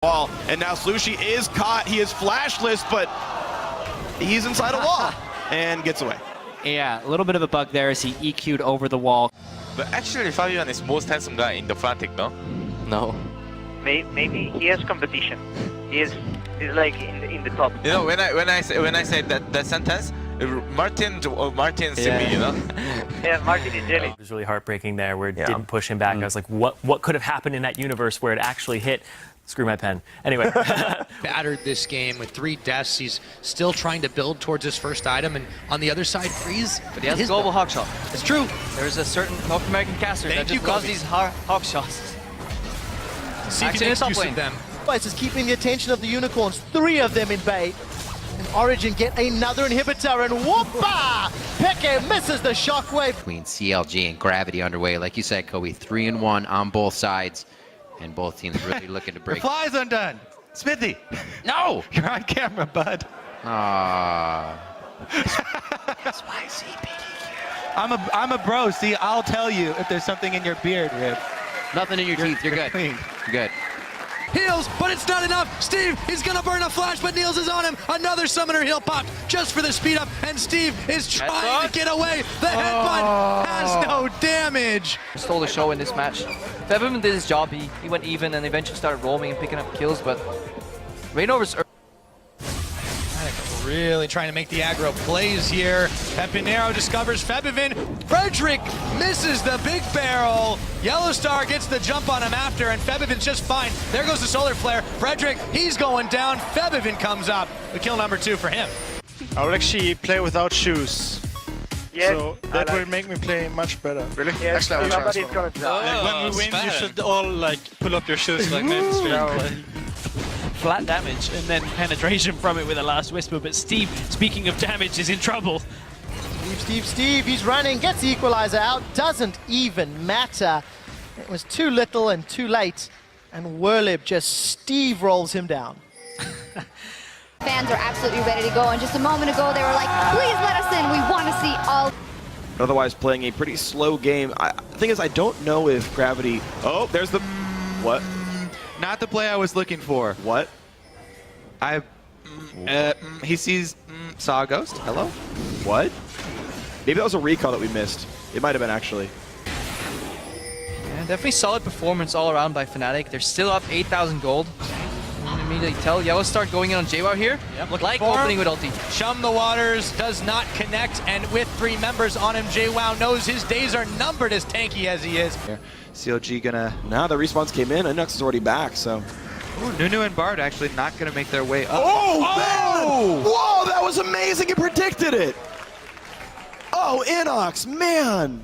wall, and now Slushie is caught. He is flashless, but he's inside a wall and gets away. Yeah, a little bit of a bug there as he EQ'd over the wall. But actually, Fabian is most handsome guy in the Fnatic, no? No. Maybe he has competition. He's like in the top. You know, when I say that sentence, Martin's to me, you know. Yeah, Martin is jelly. It was really heartbreaking there where it didn't push him back. I was like, what could have happened in that universe where it actually hit? Screw my pen. Anyway. Battered this game with 3 deaths. He's still trying to build towards his first item, and on the other side, Freeze. But he has a global hawk shot. It's true. There's a certain North American caster that just loves these hawk shots. See if he makes use of them. This is keeping the attention of the Unicorns. 3 of them in bait. And Origin get another inhibitor, and whoopa! Peke misses the shockwave. Between CLG and Gravity underway. Like you said, Kobe, 3-1 on both sides. And both teams really looking to break. The fly's undone. Smithy. No! You're on camera, bud. Spicy PDQ. I'm a bro. See, I'll tell you if there's something in your beard, Rip. Nothing in your teeth. You're good. Clean. You're good. Heals, but it's not enough. Steve, he's gonna burn a flash, but Niels is on him. Another summoner heal popped just for the speed up, and Steve is trying to get away. The headbutt has no damage. Stole the show in this match. Febiven did his job. He went even and eventually started roaming and picking up kills, but Rainover's Really trying to make the aggro plays here. Pepinero discovers Febiven. Frederick misses the big barrel. Yellowstar gets the jump on him after, and Febiven's just fine. There goes the solar flare. Frederick, he's going down. Febiven comes up. The kill number 2 for him. I would actually play without shoes. Yes, So that will make me play much better. Really? Yes, somebody's gonna die. When we win, you should all like pull up your shoes like mainstream. Flat damage and then penetration from it with a last whisper. But Steve, speaking of damage, is in trouble. Steve, he's running, gets the equalizer out, doesn't even matter. It was too little and too late, and Werlib just Steve rolls him down. Fans are absolutely ready to go, and just a moment ago they were like, please let us in, we want to see all. Otherwise playing a pretty slow game. The thing is, I don't know if Gravity... Oh, there's the... What? Not the play I was looking for. What? He saw a ghost. Hello? What? Maybe that was a recall that we missed. It might have been, actually. Yeah, definitely solid performance all around by Fnatic. They're still up 8,000 gold. You can immediately tell Yellowstar going in on JWoww here. Yep, Like opening with ulti. Shum the Waters does not connect, and with 3 members on him, JWoww knows his days are numbered as tanky as he is. CLG gonna... Now the respawns came in, Inux is already back, so... Ooh, Nunu and Bard actually not gonna make their way up. Oh, man! Whoa, that was amazing! You predicted it! Oh, Inox, man!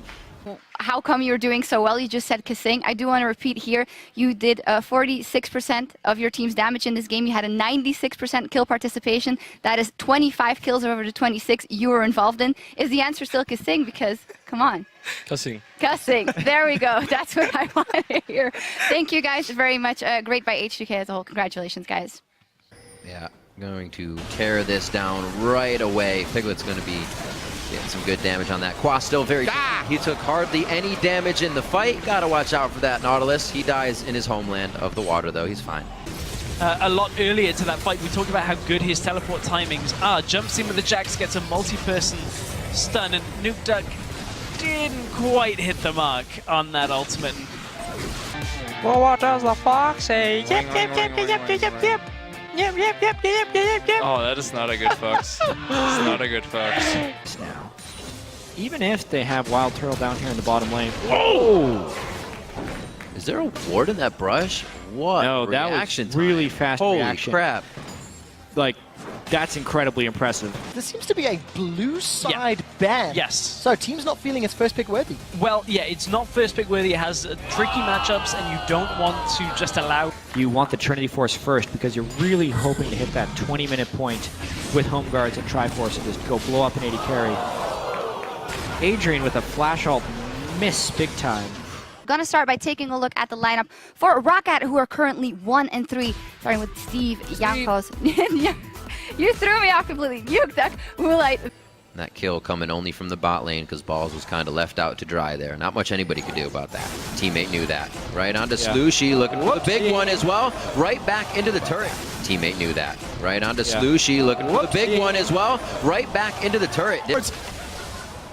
How come you're doing so well? You just said Kisssssss. I do want to repeat here, you did 46% of your team's damage in this game. You had a 96% kill participation. That is 25 kills over the 26 you were involved in. Is the answer still Kisssssss? Because, come on. Kisssssss. There we go. That's what I want to hear. Thank you guys very much. Great by H2K as a whole. Congratulations, guys. Yeah, going to tear this down right away. Piglet's going to be getting some good damage on that. Qua still very good. He took hardly any damage in the fight. Gotta watch out for that Nautilus. He dies in his homeland of the water, though. He's fine. A lot earlier to that fight, we talked about how good his teleport timings are. Jumps in with the Jax, gets a multi-person stun, and Nuke Duck didn't quite hit the mark on that ultimate. Well, what does the fox say? Yep, yep, yep, yep, yep, yep, yep. Yep, yep, yep, yep, yep, yep. Oh, that is not a good fox. It's not a good fox. Now, even if they have Wild Turtle down here in the bottom lane. Whoa! Is there a ward in that brush? What? No, that was really fast reaction. Holy crap. Like, that's incredibly impressive. There seems to be a blue side ban. Yes. So team's not feeling it's first pick worthy. Well, yeah, it's not first pick worthy. It has tricky matchups, and you don't want to just allow... You want the Trinity Force first because you're really hoping to hit that 20-minute point with Home Guards and Triforce and just go blow up an 80 carry. Adrian with a flash ult miss big time. Gonna start by taking a look at the lineup for Roccat, who are currently 1-3, starting with Steve Jankos. You threw me off completely. Nuke Duck, Moonlight. That kill coming only from the bot lane because Balls was kind of left out to dry there. Not much anybody could do about that. Teammate knew that. Right onto Slushy, looking for the big one as well. Right back into the turret. Teammate knew that. Right onto Slushy, looking for the big one as well. Right back into the turret.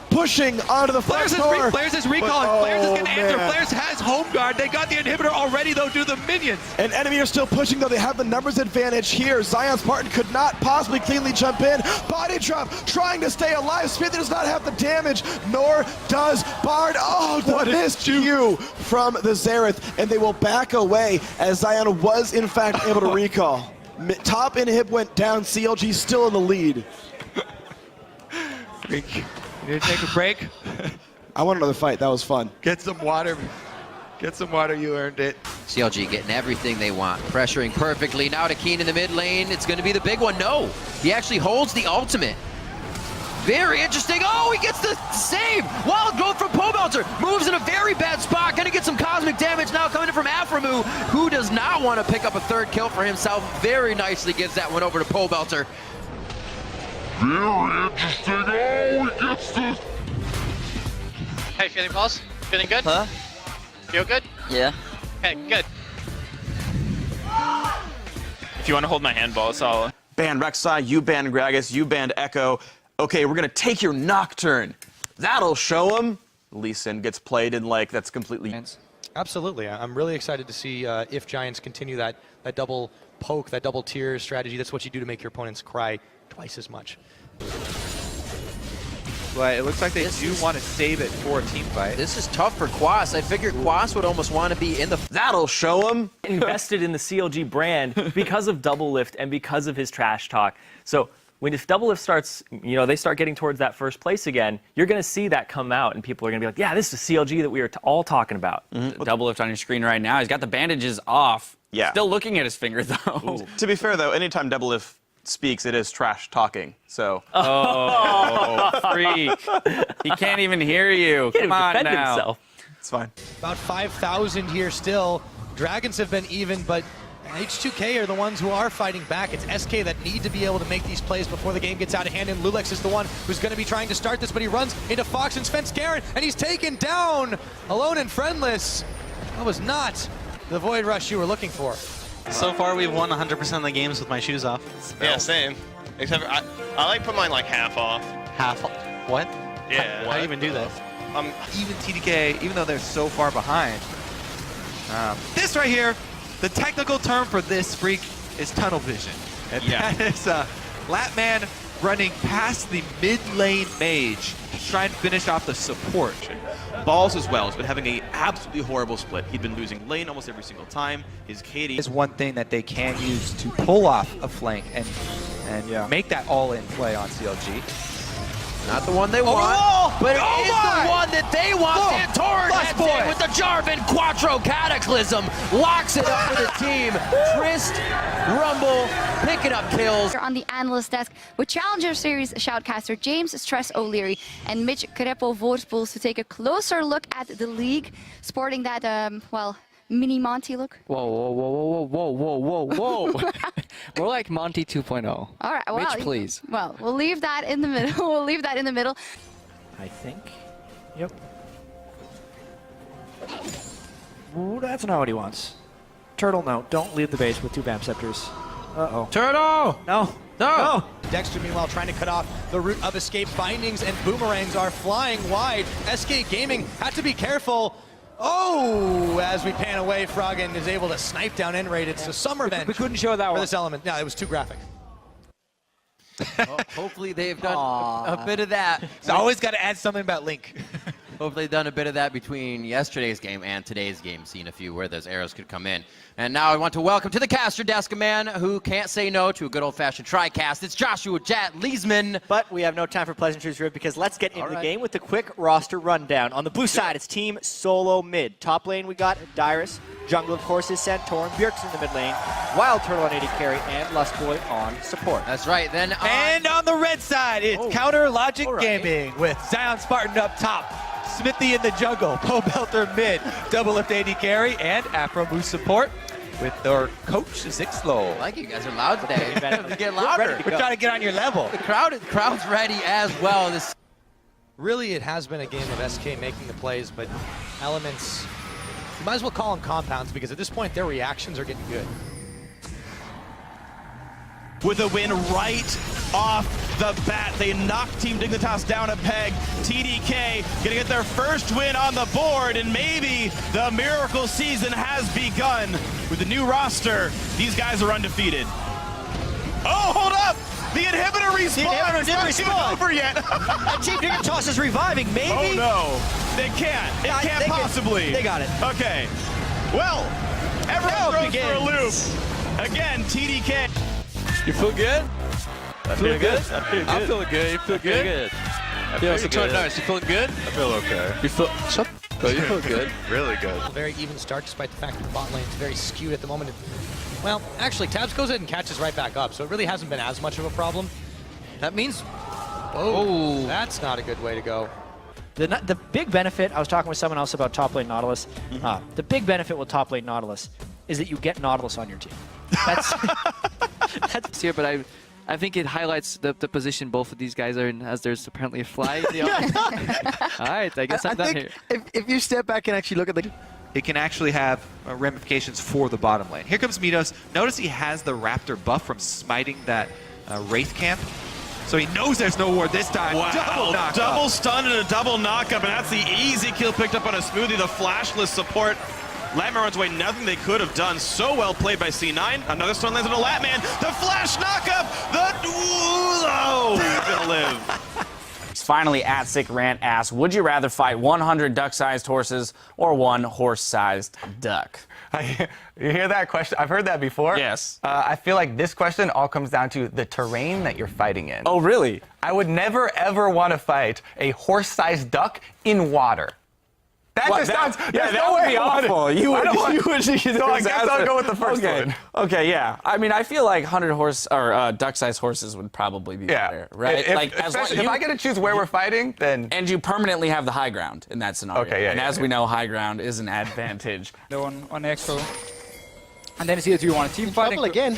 Pushing onto the front door. Flares is recalling. Flares is going to answer. Flares has home guard. They got the inhibitor already, though, due to the minions. And enemy are still pushing, though. They have the numbers advantage here. Zion Spartan could not possibly cleanly jump in. Body drop, trying to stay alive. Smith does not have the damage, nor does Bard. Oh, the missed Q from the Xerath, and they will back away as Zion was, in fact, able to recall. Top inhib went down. CLG still in the lead. You need to take a break? I want another fight. That was fun. Get some water. Get some water. You earned it. CLG getting everything they want. Pressuring perfectly. Now to Keen in the mid lane. It's going to be the big one. No. He actually holds the ultimate. Very interesting. Oh, he gets the save. Wild growth from Pobelter. Moves in a very bad spot. Going to get some cosmic damage now coming in from Aframu, who does not want to pick up a third kill for himself. Very nicely gives that one over to Pobelter. Very interesting. Oh, he gets this. Hey, feeling pulse? Feeling good? Huh? Feel good? Yeah. Okay, good. If you want to hold my handball, so I'll... Ban Rek'Sai, you ban Gragas, you banned Echo. Okay, we're gonna take your Nocturne. That'll show him. Lee Sin gets played in like that's completely... Absolutely. I'm really excited to see if Giants continue that double poke, that double tier strategy. That's what you do to make your opponents cry twice as much. But it looks like they do want to save it for a team fight. This is tough for Quas. I figured Quas would almost want to be in the... That'll show him. Invested in the CLG brand because of Doublelift and because of his trash talk. So if Doublelift starts, they start getting towards that first place again, you're going to see that come out and people are going to be like, yeah, this is CLG that we are all talking about. Doublelift on your screen right now. He's got the bandages off. Yeah. Still looking at his finger, though. To be fair, though, anytime Doublelift speaks, it is trash talking. So. Oh, freak! He can't even hear you. He can't Come on defend now. himself. It's fine. About 5,000 here still. Dragons have been even, but H2K are the ones who are fighting back. It's SK that need to be able to make these plays before the game gets out of hand, and Lulex is the one who's going to be trying to start this, but he runs into Fox and Sven Garen, and he's taken down alone and friendless. That was not the Void Rush you were looking for. So far, we've won 100% of the games with my shoes off. Yeah, same. Except for, I like put mine like half off. Half? What? Yeah. How do you even do that? Even TDK, even though they're so far behind. This right here, the technical term for this freak is tunnel vision. And that is Latman running past the mid lane mage, trying to finish off the support. Balls as well has been having an absolutely horrible split. He'd been losing lane almost every single time. His KD is one thing that they can use to pull off a flank and make that all-in play on CLG. Not the one they want, but it is the one that they want. Santorin heads in with the Jarvan Quattro Cataclysm, locks it up for the team. Trist, Rumble, picking up kills. On the analyst desk with Challenger Series shoutcaster James Stress O'Leary and Mitch Kreppel-Voorspoels to take a closer look at the league, sporting that, mini Monty look. Whoa. More like Monty 2.0. All right, well, Mitch, please. Well, we'll leave that in the middle. I think. Yep. Ooh, that's not what he wants. Turtle, no. Don't leave the base with 2 Bam Scepters. Uh-oh. Turtle! No! Dexter, meanwhile, trying to cut off the route of escape. Bindings and boomerangs are flying wide. SK Gaming had to be careful. Oh, as we pan away, Froggen is able to snipe down N-Raid. It's a summer bench. We couldn't show that for one. this element. No, it was too graphic. Well, hopefully they've done a bit of that. So always got to add something about Link. Hopefully they've done a bit of that between yesterday's game and today's game, seeing a few where those arrows could come in. And now I want to welcome to the caster desk a man who can't say no to a good old-fashioned tri-cast. It's Joshua Jat Leesman. But we have no time for pleasantries, Riv, because let's get into the game with the quick roster rundown. On the blue side, it's Team Solo Mid. Top lane, we got Dyrus. Jungle, of course, is Santorin. Bjerg's in the mid lane. Wild Turtle on AD carry, and Lustboy on support. That's right. Then And on the red side, it's Counter Logic Gaming with Zion Spartan up top. Smithy in the jungle, Pobelter mid, Doublelift AD carry, and Afro Moose support. with their coach Zixlo. I like you guys are loud today. Get We're louder. trying to get on your level. The crowd's ready as well. This Really, it has been a game of SK making the plays, but Elements, you might as well call them compounds because at this point their reactions are getting good. With a win right off the bat, they knock Team Dignitas down a peg. TDK gonna get their first win on the board, and maybe the miracle season has begun. With the new roster, these guys are undefeated. Oh, hold up! The inhibitor respawned! The inhibitor did It's not respawn! even over yet! And Team Dignitas is reviving, maybe? Oh no! They can't! It can't possibly! They got it. Okay. Well, everyone throws for a loop. Again, TDK. You feel good? I feel good. I feel good. I feel good. You feel good? Good. Yeah, so try nice. You feeling good? I feel okay. You feel shut. Oh, you feel good. Really good. A very even start despite the fact that the bot lane is very skewed at the moment. Well, actually, Tabs goes in and catches right back up, so it really hasn't been as much of a problem. That means, oh, that's not a good way to go. The big benefit, I was talking with someone else about top lane Nautilus. The big benefit with top lane Nautilus is that you get Nautilus on your team. That's here, but I think it highlights the position both of these guys are in, as there's apparently a fly in the All right, I guess I'm done here. If you step back and actually look at the... It can actually have ramifications for the bottom lane. Here comes Midos. Notice he has the Raptor buff from smiting that Wraith camp. So he knows there's no ward this time. Wow, double stun and a double knockup, and that's the easy kill picked up on a smoothie. The flashless support. Latman runs away, nothing they could have done. So well played by C9. Another stun lands on a Latman. The flash knockup. He's gonna live. Finally, at Sick Rant asks, would you rather fight 100 duck-sized horses or one horse-sized duck? You hear that question? I've heard that before. Yes. I feel like this question all comes down to the terrain that you're fighting in. Oh, really? I would never, ever want to fight a horse-sized duck in water. That just sounds... Yeah, that would be awful. You would. So I guess I'll go with the first one. Okay, yeah. I mean, I feel like 100 horse or duck-sized horses would probably be better, right? If I get to choose where we're fighting, then... And you permanently have the high ground in that scenario. Okay, yeah. And as we know, high ground is an advantage. On Exo. And then it's either you want a team fighting. Again.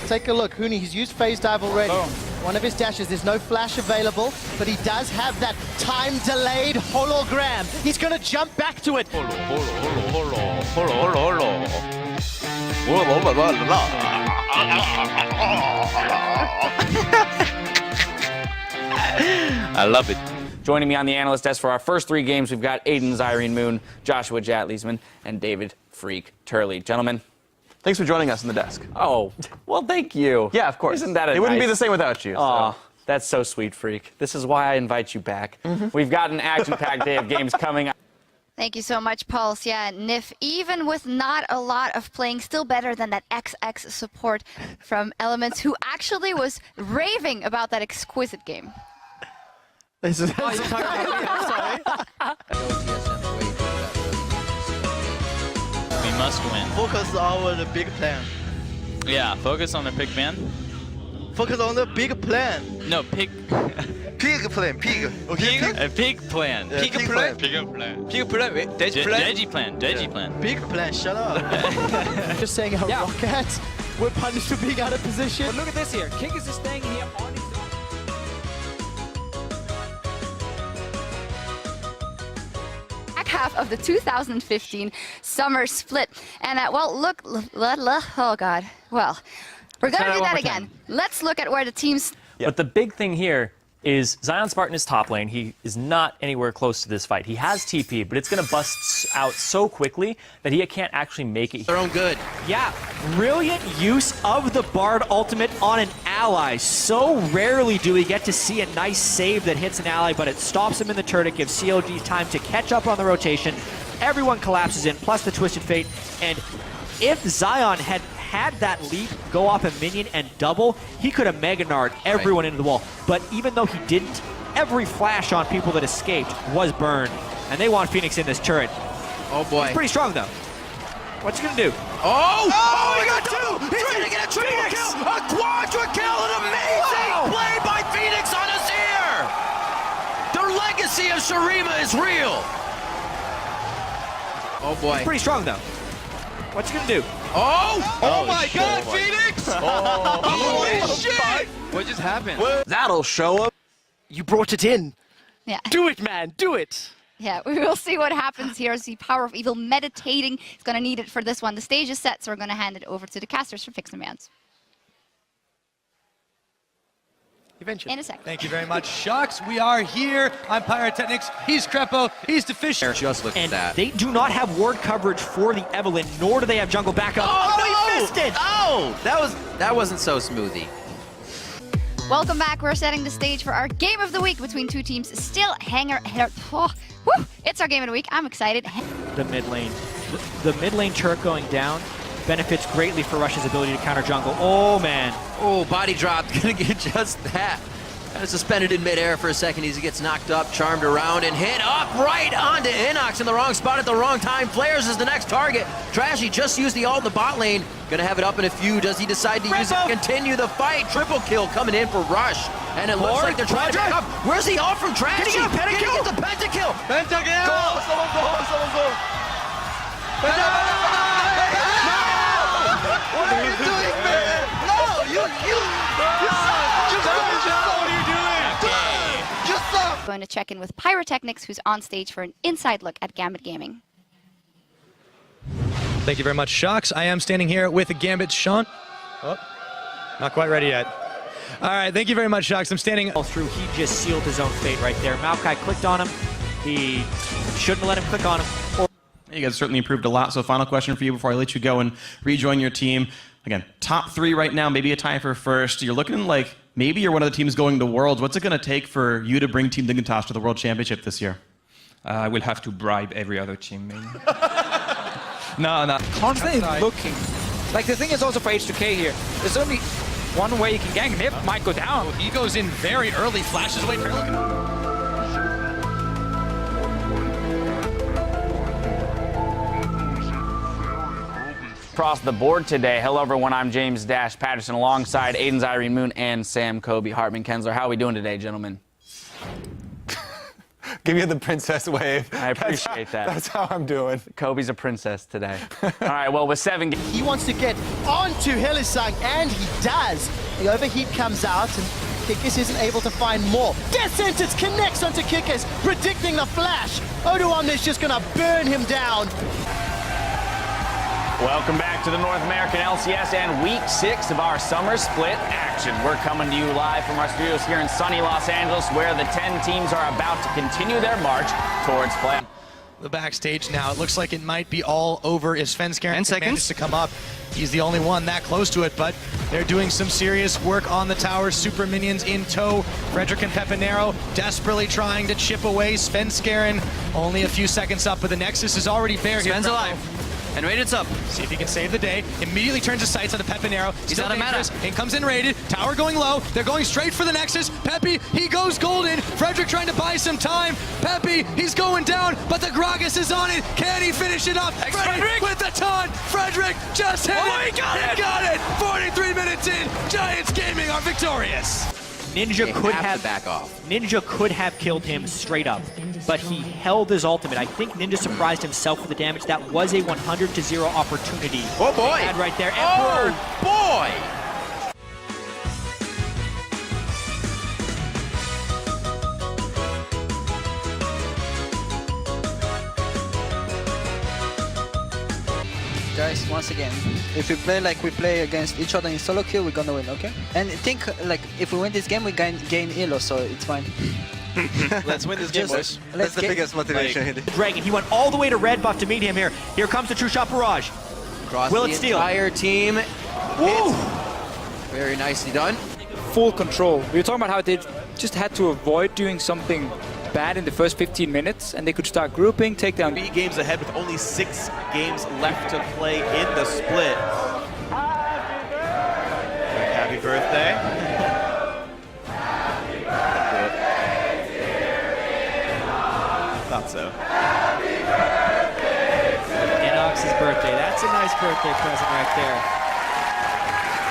Take a look. Huni, he's used phase dive already. Boom. One of his dashes, there's no flash available, but he does have that time-delayed hologram. He's going to jump back to it. I love it. Joining me on the analyst desk for our first 3 games, we've got Aiden Zyrene Moon, Joshua Jatleesman, and David Freak Turley. Gentlemen, thanks for joining us in the desk. Oh, well, thank you. Yeah, of course. Isn't that It wouldn't be the same without you. Oh, that's so sweet, Freak. This is why I invite you back. We've got an action-packed day of games coming up. Thank you so much, Pulse. Yeah, Nif, even with not a lot of playing, still better than that XX support from Elements, who actually was raving about that exquisite game. This is I'm sorry. We must win. Focus on the big plan. Yeah, focus on the big man. Focus on the big plan. No, pig. Pig plan. Pig. Okay. A pig plan. Yeah, pig plan. Pig plan. Pig plan. Deji plan. Deji plan. Deji plan. Big plan. Shut up. Just saying how Rockets were punished for being out of position. But look at this here. King is just staying here on his... Half of the 2015 summer split. And well, look, oh God. Well, we're going to do that again. Let's look at where the teams... But the big thing here is Zion Spartan is top lane. He is not anywhere close to this fight. He has TP, but it's going to bust out so quickly that he can't actually make it. Their own good. Yeah, brilliant use of the Bard ultimate on an ally. So rarely do we get to see a nice save that hits an ally, but it stops him in the turn. It gives CLG time to catch up on the rotation. Everyone collapses in, plus the Twisted Fate. And if Zion had that leap go off a minion and double, he could have Mega Nard everyone into the wall. But even though he didn't, every flash on people that escaped was burned. And they want Phoenix in this turret. Oh boy. He's pretty strong though. What's he gonna do? Oh! He got 2! He's gonna get a triple kill! A quadra kill! An amazing play by Phoenix on Azir! The legacy of Shurima is real! Oh boy. He's pretty strong though. What's he gonna do? Oh my God, Phoenix! Holy shit! What just happened? That'll show him. You brought it in. Yeah. Do it, man. Do it. Yeah, we will see what happens here as the Power of Evil meditating is going to need it for this one. The stage is set, so we're going to hand it over to the casters for Fix and Mounts. Eventually. In a second. Thank you very much, Shocks. We are here. I'm Pyrotechnics. He's Crepo. He's Deficient. Just look at that. They do not have ward coverage for the Evelyn, nor do they have jungle backup. Oh, he missed it! Oh, that wasn't so smoothie. Welcome back. We're setting the stage for our game of the week between two teams. Still it's our game of the week. I'm excited. The mid lane. The mid lane turret going down benefits greatly for Rush's ability to counter jungle. Oh, man. Oh, body drop. Gonna get just that. Kind of suspended in midair for a second as he gets knocked up, charmed around, and hit up right onto Inox in the wrong spot at the wrong time. Flares is the next target. Trashy just used the ult in the bot lane. Gonna have it up in a few. Does he decide to use it? Continue the fight. Triple kill coming in for Rush. And it looks like they're trying to back up. Where's the ult from Trashy? Can he get the pentakill? Pentakill! Go! Someone go! What are you doing, man? No, you stop! What are you doing? Just stop! Going to check in with Pyrotechnics, who's on stage for an inside look at Gambit Gaming. Thank you very much, Shocks. I am standing here with Gambit Sean. Oh, not quite ready yet. All right, thank you very much, Shocks. I'm standing through. He just sealed his own fate right there. Maokai clicked on him. He shouldn't have let him click on him. You guys certainly improved a lot. So final question for you before I let you go and rejoin your team. Again, top 3 right now, maybe a tie for first. You're looking like maybe you're one of the teams going to Worlds. What's it going to take for you to bring Team Dignitas to the World Championship this year? I will have to bribe every other team, maybe. No. Constantly looking. Like, the thing is also for H2K here, there's only one way you can gank. Nip might go down. Well, he goes in very early, flashes away. Across the board today. Hello, everyone. I'm James Dash Patterson alongside Aiden's Irene Moon and Sam Kobe Hartman Kensler. How are we doing today, gentlemen? Give you the princess wave. I appreciate that. That's how I'm doing. Kobe's a princess today. All right, well, with 7 games. He wants to get onto Hillisang, and he does. The overheat comes out, and Kisssss isn't able to find more. Death Sentence connects onto Kisssss, predicting the flash. Oduomni's just going to burn him down. Welcome back to the North American LCS and week 6 of our summer split action. We're coming to you live from our studios here in sunny Los Angeles, where the 10 teams are about to continue their march towards play. The backstage now, it looks like it might be all over if Svenskeren manages to come up. He's the only one that close to it, but they're doing some serious work on the tower. Super minions in tow. Frederick and Pepinero desperately trying to chip away. Svenskeren only a few seconds up, but the Nexus is already bare here. Sven's alive. And Raided's up. See if he can save the day. Immediately turns his sights onto Pepinero. He's out of mana. In comes in Raided. Tower going low. They're going straight for the Nexus. Peppy, he goes golden. Frederick trying to buy some time. Peppy, he's going down, but the Gragas is on it. Can he finish it up? Frederick with the taunt. Frederick just hit it. He got it. 43 minutes in. Giants Gaming are victorious. Ninja could have back off. Ninja could have killed him straight up, but he held his ultimate. I think Ninja surprised himself with the damage. That was a 100-0 opportunity. Oh boy! He had right there. Oh boy! Guys, once again, if we play like we play against each other in solo queue, we're gonna win, okay? And think, like, if we win this game, we gain elo, so it's fine. Let's win this game, boys. That's the biggest motivation. Dragon, he went all the way to red buff to meet him here. Here comes the True Shot Barrage. Across Will the it steal? entire team. Woo! Very nicely done. Full control. We were talking about how they just had to avoid doing something bad in the first 15 minutes, and they could start grouping, take down 3 games ahead with only 6 games left to play in the split. Happy birthday. Thought so. Inox's birthday. That's a nice birthday present right there.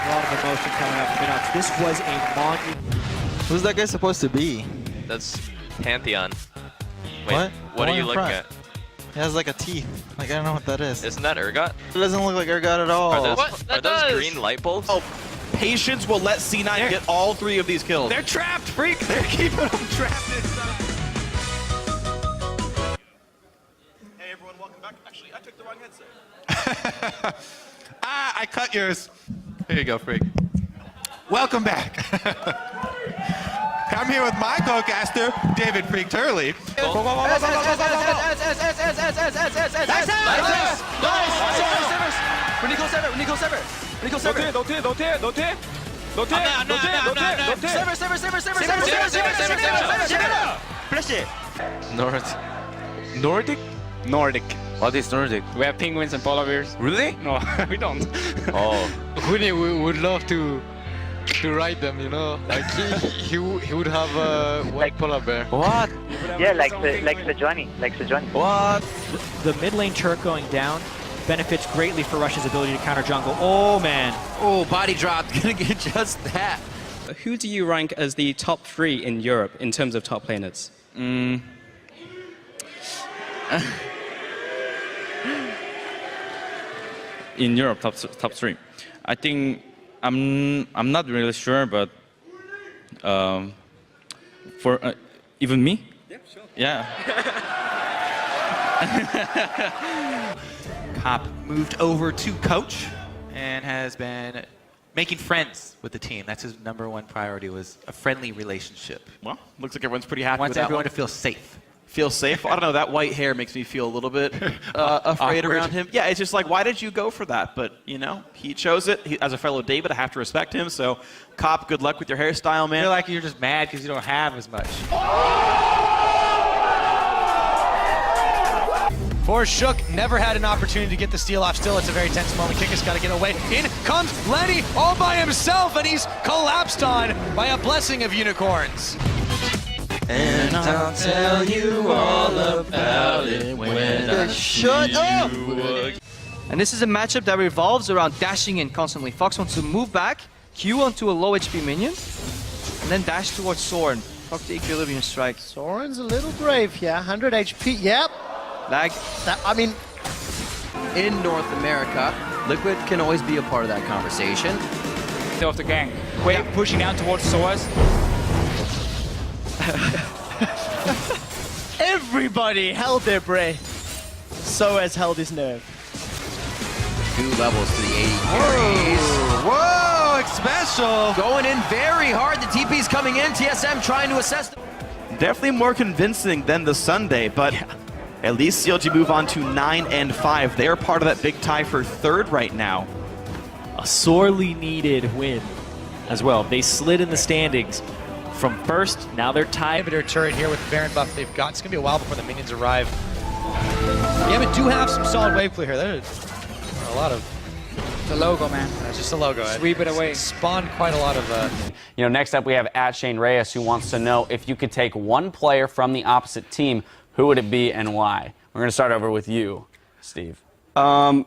A lot of emotion coming up from Inox. This was a monument. Who's that guy supposed to be? That's Pantheon. Wait, What? what are you looking front. at? has like a teeth. Like I don't know what that is. Isn't that Urgot? It doesn't look like Urgot at all. Are those green light bulbs? Oh, patience will let C9 get all 3 of these kills. They're trapped, Freak. They're keeping them trapped inside. Hey everyone, welcome back. Actually, I took the wrong headset. I cut yours. Here you go, Freak. Welcome back. I'm here with my co-caster, David Freak Turley. Nordic? Nordic. What is Nordic? We have penguins and polar bears. Really? No, we don't. Oh. We would love to ride them, you know. Like he would have a white polar bear. What? Yeah, like Sejuani. What? The mid lane turret going down benefits greatly for Rush's ability to counter jungle. Oh man. Oh, body drop, gonna get just that. Who do you rank as the top 3 in Europe in terms of top laners? In Europe, top 3. I think I'm not really sure, but for even me. Yeah, sure. Yeah. Cop moved over to coach and has been making friends with the team. That's his #1 priority, was a friendly relationship. Well, looks like everyone's pretty happy Wants with that everyone one. to feel safe. Feel safe? I don't know, that white hair makes me feel a little bit afraid around him. Yeah, it's just like, why did you go for that? But, you know, he chose it. As a fellow David, I have to respect him. So, Cop, good luck with your hairstyle, man. I feel like you're just mad because you don't have as much. For Shook, never had an opportunity to get the steal off. Still, it's a very tense moment. Kisssssss got to get away. In comes Lenny all by himself, and he's collapsed on by a blessing of unicorns. And I'll tell you all about it when I Shut up! And this is a matchup that revolves around dashing in constantly. Fox wants to move back, Q onto a low HP minion, and then dash towards Soren. Fox the equilibrium strike. Soren's a little brave here. 100 HP. Yep. Lag. I mean, In North America, Liquid can always be a part of that conversation. Of the gang. Wave pushing down towards Soas. everybody held their breath. Soaz held his nerve. 2 levels to the 80 carries. Whoa, special. Going in very hard. The TP's coming in. TSM trying to assess. Definitely more convincing than the Sunday, but at least CLG move on to 9 and 5. They are part of that big tie for 3rd right now. A sorely needed win as well. They slid in the standings from 1st, now they're tied. Inhibitor turret here with the Baron buff they've got. It's going to be a while before the minions arrive. Yeah, but do have some solid wave clear here. There's a lot of... The logo, man. That's just a logo. Sweep it away. Spawned quite a lot of... You know, next up we have @ShaneReyes, who wants to know if you could take one player from the opposite team, who would it be and why? We're going to start over with you, Steve. I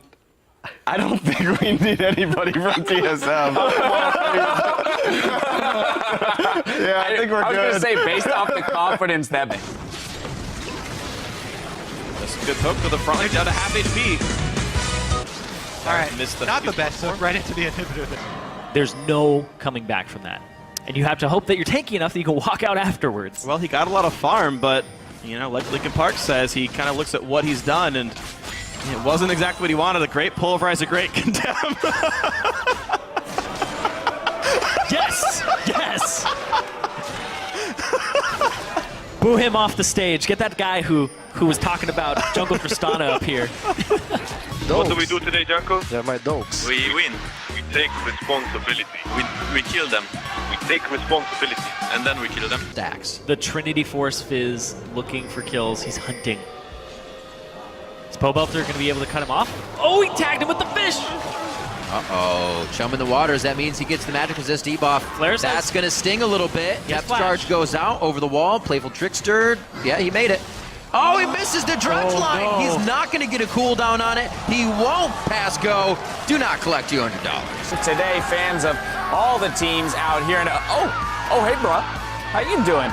don't think we need anybody from TSM. Yeah, I think we're good. I was going to say, based off the confidence that... That's a good hook to the front line, down to half HP. All right, not the best hook, right into the inhibitor there. There's no coming back from that. And you have to hope that you're tanky enough that you can walk out afterwards. Well, he got a lot of farm, but, you know, like Linkin Park says, he kind of looks at what he's done, and it wasn't exactly what he wanted. A great pulverize, a great condemn. Yes! Yes! Boo him off the stage. Get that guy who was talking about Jungle Tristana up here. What do we do today, Janko? They're my dogs. We win. We take responsibility. We kill them. We take responsibility, and then we kill them. Stacks. The Trinity Force Fizz looking for kills. He's hunting. Is Pobelter going to be able to cut him off? Oh, he tagged him with the fish! Uh-oh. Chum in the waters. That means he gets the magic resist debuff. That's going to sting a little bit. Depth charge goes out over the wall. Playful Trickster. Yeah, he made it. Oh, he misses the dredge line. no. He's not going to get a cooldown on it. He won't pass go. Do not collect $200. So today, fans of all the teams out here, and hey, bro, how you doing?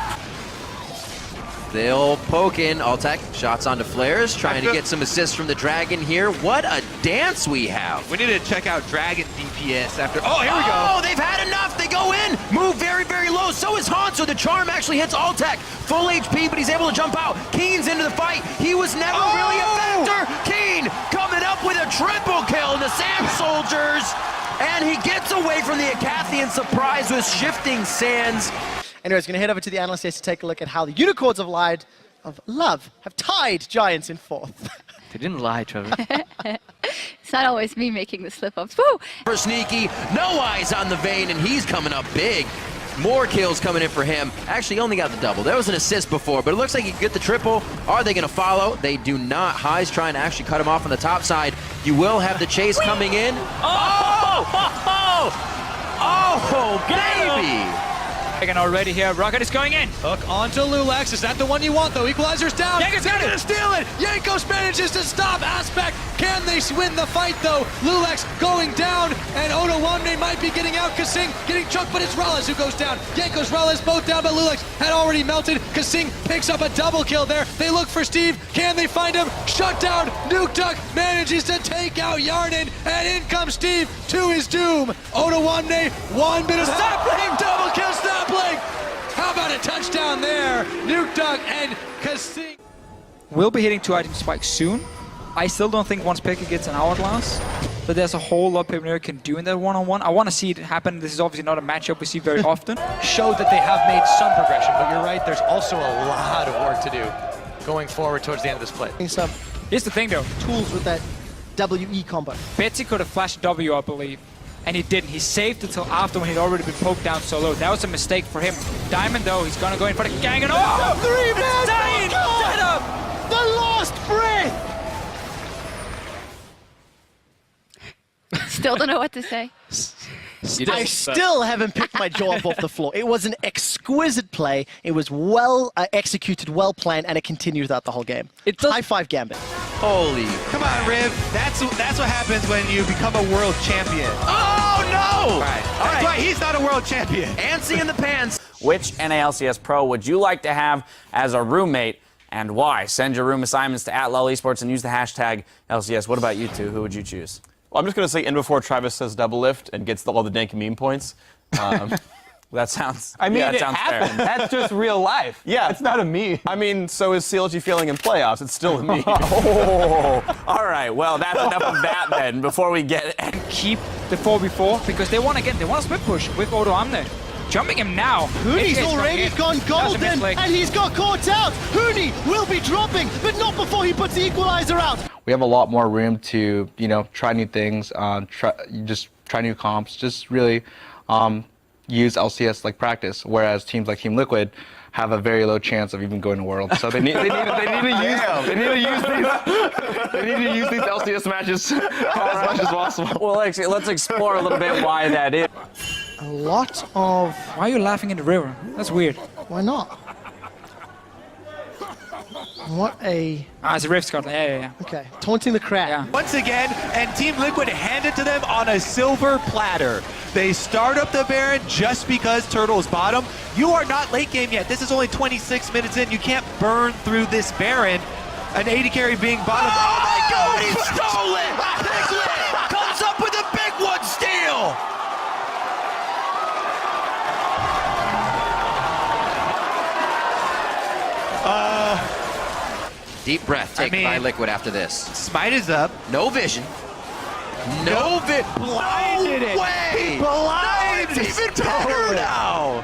Still poking. Altec shots onto flares, trying to get some assists from the Dragon here. What a dance we have. We need to check out Dragon DPS after. Oh, here we go. Oh, they've had enough. They go in. Move very, very low. So is Hanzo. The charm actually hits Altec. Full HP, but he's able to jump out. Keen's into the fight. He was never really a factor. Keen coming up with a triple kill in the Sand Soldiers. And he gets away from the Acathian surprise with shifting sands. Anyways, going to head over to the analyst desk to take a look at how the Unicorns of Love have tied Giants in 4th. They didn't lie, Trevor. It's not always me making the slip-ups. Woo! For Sneaky, no eyes on the Vayne, and he's coming up big. More kills coming in for him. Actually, he only got the double. There was an assist before, but it looks like he could get the triple. Are they going to follow? They do not. High's trying to actually cut him off on the top side. You will have the chase coming in. Oh, baby! Already here, Rocket is going in. Hook onto Lulex. Is that the one you want, though? Equalizer's down. Yanko's got gonna steal it. Yankos manages to stop Aspect. Can they win the fight, though? Lulex going down, and Odoamne might be getting out. Kassing getting chucked, but it's Reles who goes down. Yankos, Reles both down, but Lulex had already melted. Kassing picks up a double kill there. They look for Steve. Can they find him? Shut down. Nuke Duck manages to take out Yarnin, and in comes Steve to his doom. Odoamne, one bit of sapling, double kill, sapling. How about a touchdown there? Nuke Duck and Kassing. We'll be hitting 2 item spikes soon. I still don't think once Pekka gets an hourglass, but there's a whole lot Pepinero can do in that one-on-one. I want to see it happen. This is obviously not a matchup we see very often. Showed that they have made some progression, but you're right, there's also a lot of work to do going forward towards the end of this play. Here's the thing, though. Tools with that WE combo. Betsy could have flashed W, I believe, and he didn't. He saved it till after when he'd already been poked down so low. That was a mistake for him. Diamond, though, he's going to go in for the gang, and oh! 3-man setup! The last breath! Still don't know what to say. I still haven't picked my jaw up off the floor. It was an exquisite play. It was well executed, well planned, and it continued throughout the whole game. High five, Gambit. Holy. Come on, Riv. That's what happens when you become a world champion. Oh, no! All right. That's why he's not a world champion. Antsy in the pants. Which NALCS Pro would you like to have as a roommate, and why? Send your room assignments to @LolEsports and use the hashtag LCS. What about you two? Who would you choose? Well, I'm just going to say in before Travis says double lift and gets all the dank meme points. That sounds. I mean, yeah, it sounds happened. fair. That's just real life. Yeah. It's not a meme. I mean, so is CLG feeling in playoffs. It's still a meme. All right, well, that's enough of that then. Before we get keep the 4v4 because they want a split push with Odoamne. Jumping him now. Hooney's already gone golden, and he's got caught out. Hooney will be dropping, but not before he puts the equalizer out. We have a lot more room to, try new things, just try new comps, just really use LCS like practice. Whereas teams like Team Liquid have a very low chance of even going to Worlds. So they need to use these LCS matches as much as possible. Well, actually, let's explore a little bit why that is. A lot of... Why are you laughing in the river? That's weird. Why not? What a... it's a Rift Scotland. Yeah. Okay, taunting the crowd. Yeah. Once again, and Team Liquid handed to them on a silver platter. They start up the Baron just because Turtle's bottom. You are not late game yet. This is only 26 minutes in. You can't burn through this Baron. An 80 carry being bottom. Oh my God, he stole it! Piglet comes up with a big one steal! Deep breath taken by Liquid after this. Smite is up. No vision. No vision. Blinded it. Way. Blinded. No, it's even better now.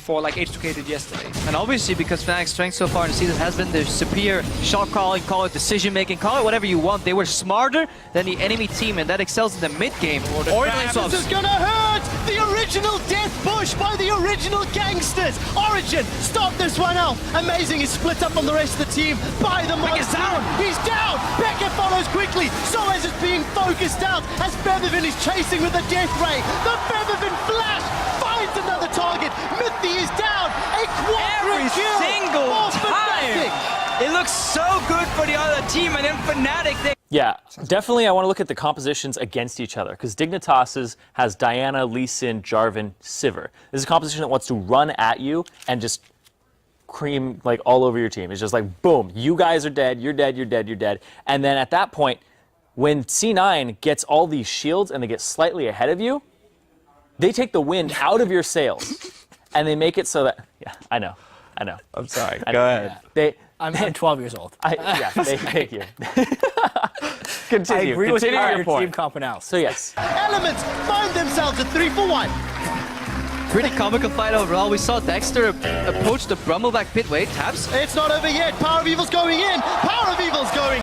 For like H2K did yesterday. And obviously, because Fnatic's strength so far in the season has been their superior shot calling, call it decision making, call it whatever you want. They were smarter than the enemy team, and that excels in the mid game. This is gonna hurt! The original death push by the original gangsters! Origin, stop this one out! Amazing, he's split up on the rest of the team by the monster. He's down! Beckett follows quickly. Soaz is being focused out as Feathervin is chasing with a death ray. The Feathervin flash finds another target. Mythi is down. A Every kill single for time. Fnatic. It looks so good for the other team, and then Fnatic, they... Yeah, definitely I want to look at the compositions against each other, because Dignitas's has Diana, Lee Sin, Jarvan, Sivir. This is a composition that wants to run at you and just cream like all over your team. It's just like, boom, you guys are dead, you're dead, you're dead, you're dead. And then at that point, when C9 gets all these shields and they get slightly ahead of you, they take the wind out of your sails. And they make it so that, yeah, I know. I'm sorry. Go ahead. I'm 12 years old. Thank you. I agree with Continue your your point. team comp analysis. So yes. Elements find themselves a 3-for-1. Pretty comical fight overall. We saw Dexter approach the Brumbleback pit. Wait, taps. It's not over yet. Power of Evil's going in. Power of Evil's going